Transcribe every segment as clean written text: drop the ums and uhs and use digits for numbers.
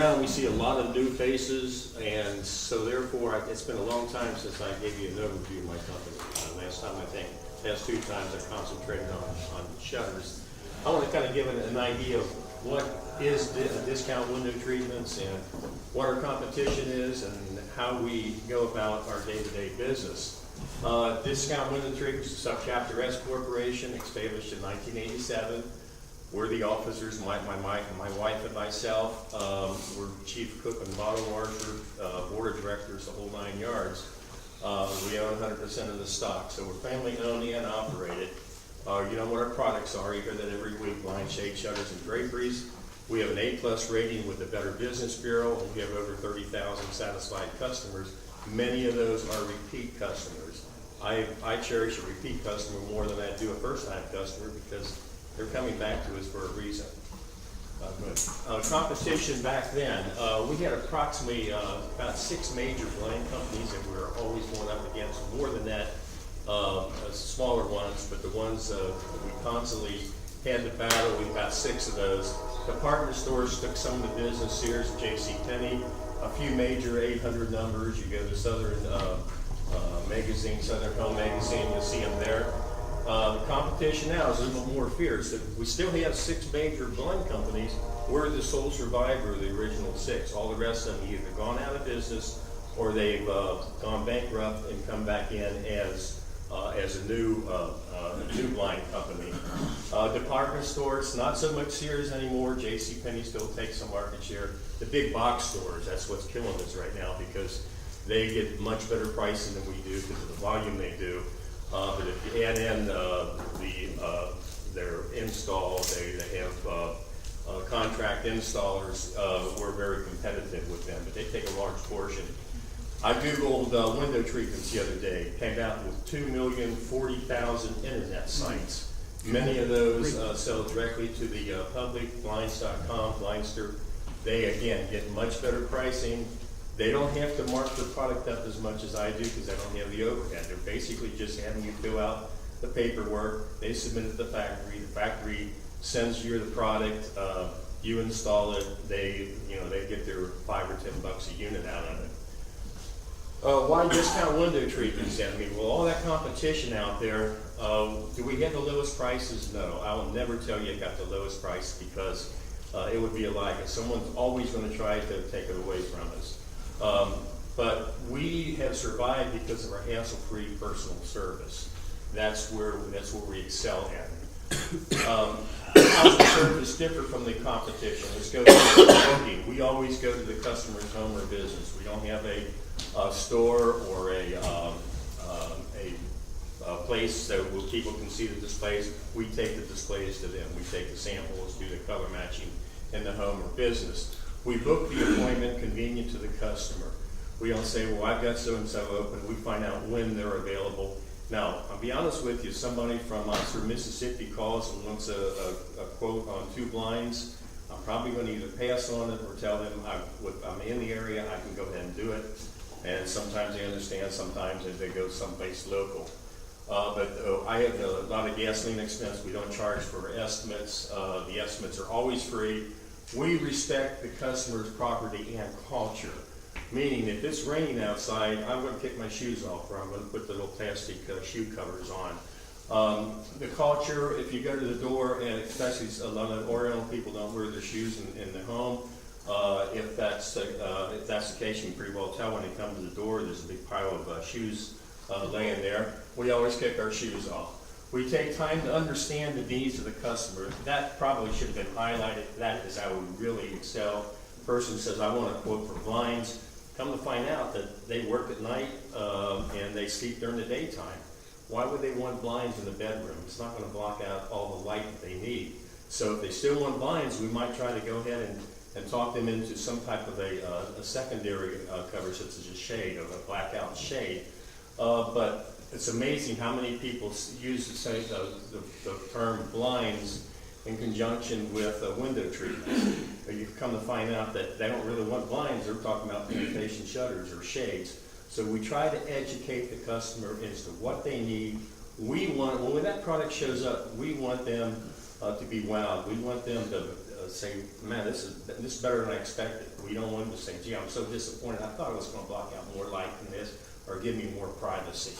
around, we see a lot of new faces, and so therefore, it's been a long time since I gave you an overview of my company. Last time, I think, last 2 times I concentrated on shutters. I want to kind of give it an idea of what is discount window treatments and what our competition is and how we go about our day-to-day business. Discount Window Treatments is a Subchapter S corporation, established in 1987. We're the officers, my wife and myself. We're chief cook and bottle washer, board of directors, the whole 9 yards. We own 100% of the stock, so we're family owned and operated. You know what our products are. You hear that every week: blind, shade, shutters, and draperies. We have an A+ rating with the Better Business Bureau, and we have over 30,000 satisfied customers. Many of those are repeat customers. I cherish a repeat customer more than I do a first-time customer because they're coming back to us for a reason. Competition back then, we had approximately about 6 major blind companies that we were always going up against. More than that, smaller ones, but the ones we constantly had to battle, we've got 6 of those. Department stores took some of the business. Sears, JCPenney, a few major 800 numbers. You go to Southern Magazine, Southern Home Magazine, you'll see them there. The competition now is a little more fierce. We still have 6 major blind companies. We're the sole survivor of the original 6. All the rest of them either gone out of business or they've gone bankrupt and come back in as a new blind company. Department stores, not so much Sears anymore. JCPenney still takes some market share. The big box stores, that's what's killing us right now because they get much better pricing than we do because of the volume they do. But if you add in their install, they have contract installers. We're very competitive with them, but they take a large portion. I Googled window treatments the other day, came out with 2,040,000 internet sites. Many of those sell directly to the public, blinds.com, Blindster. They, again, get much better pricing. They don't have to mark their product up as much as I do because they don't have the overhead. They're basically just having you fill out the paperwork. They submit it to the factory sends you the product, you install it, they get their $5 or $10 a unit out of it. Why discount window treatments then? I mean, with all that competition out there, do we have the lowest prices? No, I will never tell you I got the lowest price because it would be a lie. Someone's always going to try to take it away from us. But we have survived because of our hassle-free personal service. That's where we excel at. How does the service differ from the competition? Let's go to the booking. We always go to the customer's home or business. We don't have a store or a place that people can see the displays. We take the displays to them. We take the samples, do the color matching in the home or business. We book the appointment convenient to the customer. We don't say, well, I've got so-and-so open. We find out when they're available. Now, I'll be honest with you, somebody from Oxford, Mississippi calls and wants a quote on 2 blinds. I'm probably going to either pass on it or tell them I'm in the area, I can go ahead and do it. And sometimes they understand, sometimes they go someplace local. But I have a lot of gasoline expense. We don't charge for estimates. The estimates are always free. We respect the customer's property and culture. Meaning, if it's raining outside, I'm going to kick my shoes off, or I'm going to put the little plastic shoe covers on. The culture, if you go to the door, and especially a lot of Oriental people don't wear their shoes in the home. If that's the case, you can pretty well tell when they come to the door. There's a big pile of shoes laying there. We always kick our shoes off. We take time to understand the needs of the customer. That probably should have been highlighted. That is how we really excel. The person says, I want a quote for blinds. Come to find out that they work at night and they sleep during the daytime. Why would they want blinds in the bedroom? It's not going to block out all the light that they need. So if they still want blinds, we might try to go ahead and talk them into some type of a secondary cover, such as a shade, or a blackout shade. But it's amazing how many people use the term blinds in conjunction with window treatments. You come to find out that they don't really want blinds, they're talking about imitation shutters or shades. So we try to educate the customer as to what they need. We want, when that product shows up, we want them to be wowed. We want them to say, man, this is better than I expected. We don't want them to say, gee, I'm so disappointed. I thought it was going to block out more light than this or give me more privacy.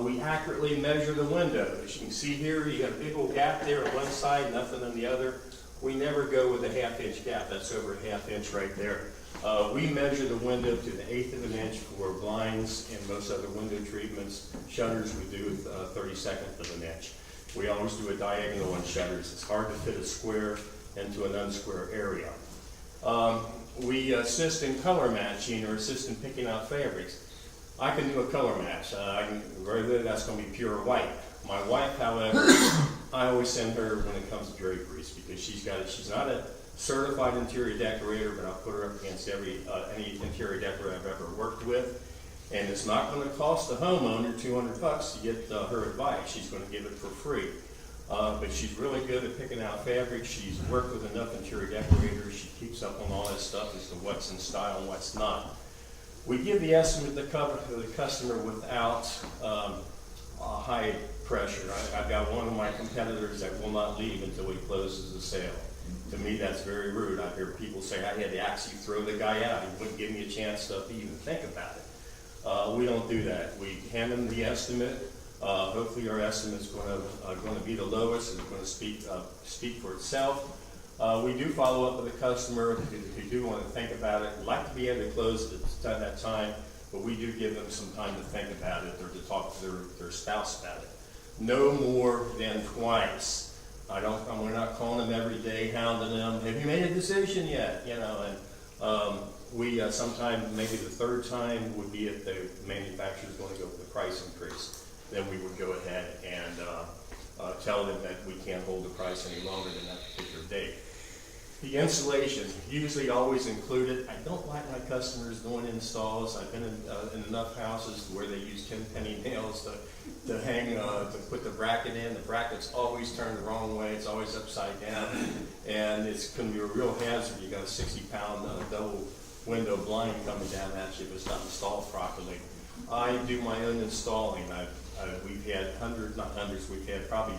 We accurately measure the window. As you can see here, you got a big old gap there on one side, nothing on the other. We never go with a half-inch gap. That's over a half-inch right there. We measure the window to the 1/8 of an inch for blinds and most other window treatments. Shutters we do 32nd of an inch. We always do a diagonal on shutters. It's hard to fit a square into an unsquare area. We assist in color matching or assist in picking out fabrics. I can do a color match. Whether that's going to be pure white. My wife, however, I always send her when it comes to draperies because she's not a certified interior decorator, but I'll put her up against any interior decorator I've ever worked with. And it's not going to cost the homeowner $200 to get her advice. She's going to give it for free. But she's really good at picking out fabric. She's worked with enough interior decorators. She keeps up on all that stuff as to what's in style and what's not. We give the estimate to the customer without high pressure. I've got one of my competitors that will not leave until he closes the sale. To me, that's very rude. I hear people say, I had to actually throw the guy out. He wouldn't give me a chance to even think about it. We don't do that. We hand them the estimate. Hopefully our estimate's going to be the lowest and it's going to speak for itself. We do follow up with the customer who do want to think about it. We'd like to be able to close at that time, but we do give them some time to think about it or to talk to their spouse about it. No more than twice. We're not calling them every day, hounding them. Have you made a decision yet? You know, and we sometimes maybe the third time would be if the manufacturer's going to go with the price increase. Then we would go ahead and tell them that we can't hold the price any longer than that particular date. The installation, usually always included. I don't like my customers doing installs. I've been in enough houses where they use 10-penny nails to hang, to put the bracket in. The bracket's always turned the wrong way. It's always upside down. And it's going to be a real hazard. You got a 60-pound double window blind coming down at you if it's not installed properly. I do my own installing. We've had we've had probably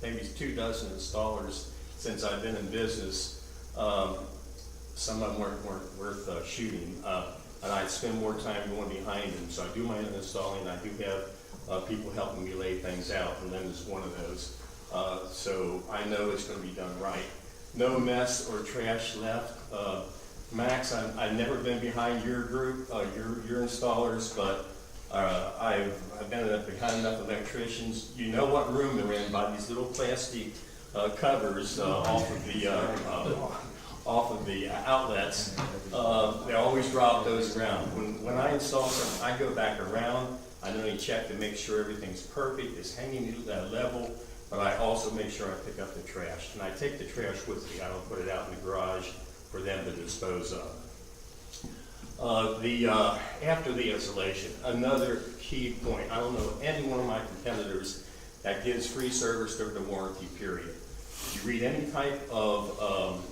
maybe 24 installers since I've been in business. Some of them weren't worth shooting, and I spend more time going behind them. So I do my own installing. I do have people helping me lay things out, and then there's one of those. So I know it's going to be done right. No mess or trash left. Max, I've never been behind your group, your installers, but I've been behind enough electricians. You know what room they're in by these little plastic covers off of the outlets. They always drop those around. When I install something, I go back around. I not only check to make sure everything's perfect, it's hanging at that level, but I also make sure I pick up the trash. And I take the trash with me. I don't put it out in the garage for them to dispose of. After the installation, another key point. I don't know any one of my competitors that gives free service during the warranty period. If you read any type of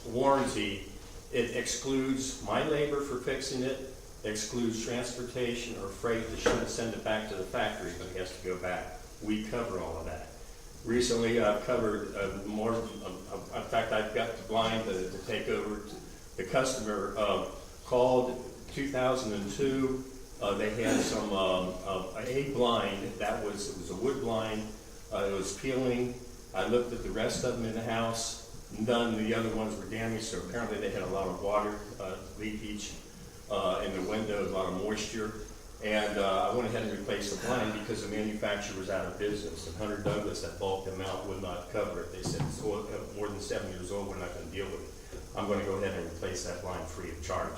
warranty, it excludes my labor for fixing it, excludes transportation or freight that shouldn't send it back to the factory, but it has to go back. We cover all of that. Recently, I've covered more. In fact, I've got the blind to take over. The customer called 2002. They had some a blind that it was a wood blind. It was peeling. I looked at the rest of them in the house. None of the other ones were damaged. So apparently they had a lot of water leakage in the window, a lot of moisture. And I went ahead and replaced the blind because the manufacturer was out of business. And Hunter Douglas, that bulked them out, would not cover it. They said it's more than 7 years old, we're not going to deal with it. I'm going to go ahead and replace that blind free of charge.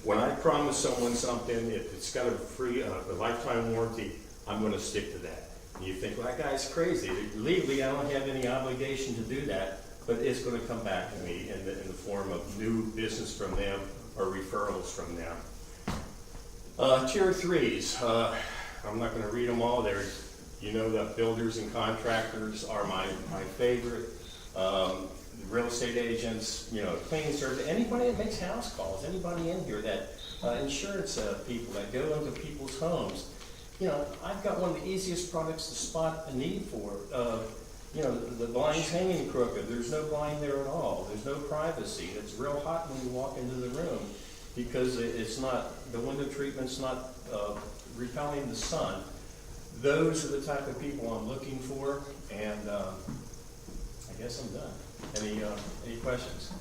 When I promise someone something, if it's got a lifetime warranty, I'm going to stick to that. And you think, well, that guy's crazy. Legally, I don't have any obligation to do that, but it's going to come back to me in the form of new business from them or referrals from them. Tier 3s, I'm not going to read them all. You know that builders and contractors are my favorite. Real estate agents, cleaning service, anybody that makes house calls, anybody in here that insurance people that go into people's homes. I've got one of the easiest products to spot a need for. you know, the blind's hanging crooked, there's no blind there at all, there's no privacy, it's real hot when you walk into the room, because it's not, the window treatment's not repelling the sun. Those are the type of people I'm looking for, and I guess I'm done. Any questions?